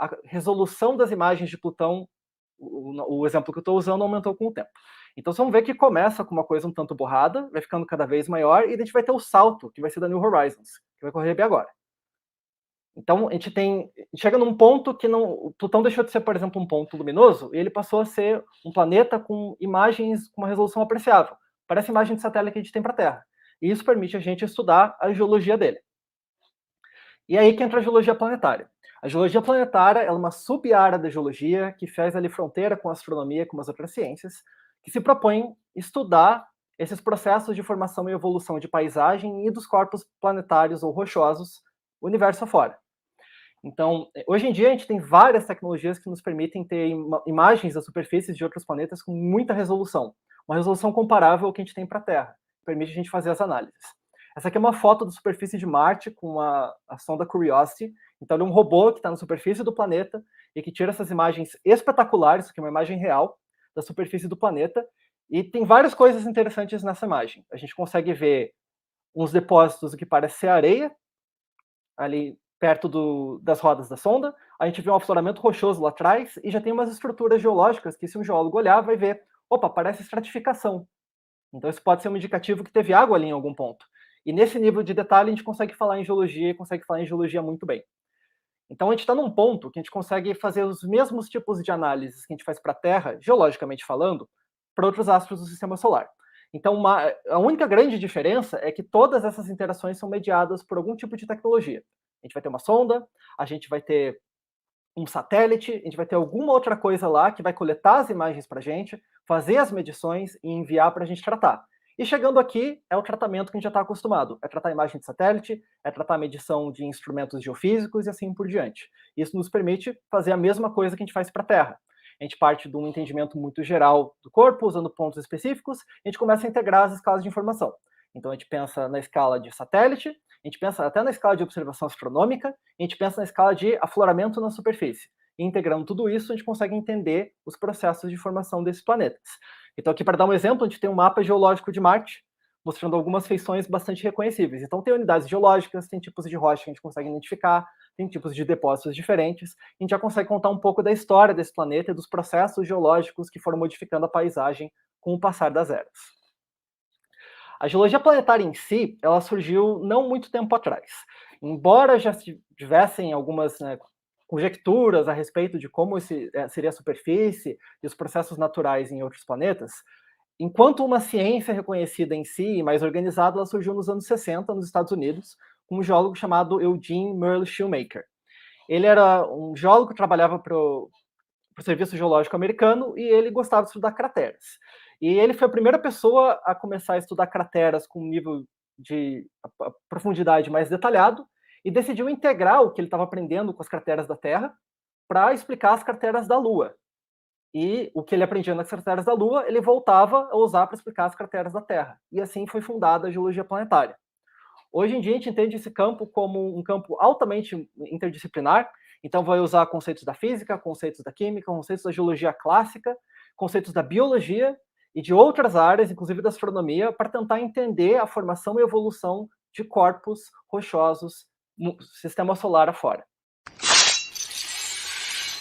a resolução das imagens de Plutão, o exemplo que eu estou usando, aumentou com o tempo. Então, vocês vão ver que começa com uma coisa um tanto borrada, vai ficando cada vez maior, e a gente vai ter o salto, que vai ser da New Horizons, que vai ocorrer bem agora. Então, a gente chega num ponto que o Plutão deixou de ser, por exemplo, um ponto luminoso, e ele passou a ser um planeta com imagens com uma resolução apreciável. Parece a imagem de satélite que a gente tem para a Terra. E isso permite a gente estudar a geologia dele. E aí que entra a geologia planetária. A geologia planetária é uma sub-área da geologia que faz ali fronteira com a astronomia, com as outras ciências, que se propõe estudar esses processos de formação e evolução de paisagem e dos corpos planetários ou rochosos, o universo afora. Então, hoje em dia a gente tem várias tecnologias que nos permitem ter imagens das superfícies de outros planetas com muita resolução, uma resolução comparável ao que a gente tem para a Terra, permite a gente fazer as análises. Essa aqui é uma foto da superfície de Marte com a sonda Curiosity. Então, ele é um robô que está na superfície do planeta e que tira essas imagens espetaculares, isso aqui é uma imagem real da superfície do planeta, e tem várias coisas interessantes nessa imagem. A gente consegue ver uns depósitos do que parece ser areia, ali perto das rodas da sonda, a gente vê um afloramento rochoso lá atrás, e já tem umas estruturas geológicas que, se um geólogo olhar, vai ver, opa, parece estratificação. Então isso pode ser um indicativo que teve água ali em algum ponto. E nesse nível de detalhe a gente consegue falar em geologia, e consegue falar em geologia muito bem. Então a gente está num ponto que a gente consegue fazer os mesmos tipos de análises que a gente faz para a Terra, geologicamente falando, para outros astros do Sistema Solar. Então a única grande diferença é que todas essas interações são mediadas por algum tipo de tecnologia. A gente vai ter uma sonda, a gente vai ter um satélite, a gente vai ter alguma outra coisa lá que vai coletar as imagens para a gente, fazer as medições e enviar para a gente tratar. E chegando aqui, é o tratamento que a gente já está acostumado. É tratar a imagem de satélite, é tratar a medição de instrumentos geofísicos e assim por diante. Isso nos permite fazer a mesma coisa que a gente faz para a Terra. A gente parte de um entendimento muito geral do corpo, usando pontos específicos, e a gente começa a integrar as escalas de informação. Então a gente pensa na escala de satélite, a gente pensa até na escala de observação astronômica, a gente pensa na escala de afloramento na superfície. E integrando tudo isso, a gente consegue entender os processos de formação desses planetas. Então aqui, para dar um exemplo, a gente tem um mapa geológico de Marte, mostrando algumas feições bastante reconhecíveis. Então tem unidades geológicas, tem tipos de rocha que a gente consegue identificar, tem tipos de depósitos diferentes, a gente já consegue contar um pouco da história desse planeta e dos processos geológicos que foram modificando a paisagem com o passar das eras. A geologia planetária em si, ela surgiu não muito tempo atrás. Embora já tivessem algumas conjecturas a respeito de como seria a superfície e os processos naturais em outros planetas, enquanto uma ciência reconhecida em si e mais organizada, ela surgiu nos anos 60 nos Estados Unidos, com um geólogo chamado Eugene Merle Shoemaker. Ele era um geólogo que trabalhava para o Serviço Geológico Americano e ele gostava de estudar crateras. E ele foi a primeira pessoa a começar a estudar crateras com um nível de profundidade mais detalhado e decidiu integrar o que ele estava aprendendo com as crateras da Terra para explicar as crateras da Lua. E o que ele aprendia nas crateras da Lua, ele voltava a usar para explicar as crateras da Terra. E assim foi fundada a geologia planetária. Hoje em dia a gente entende esse campo como um campo altamente interdisciplinar, então vai usar conceitos da física, conceitos da química, conceitos da geologia clássica, conceitos da biologia e de outras áreas, inclusive da astronomia, para tentar entender a formação e evolução de corpos rochosos no sistema solar afora.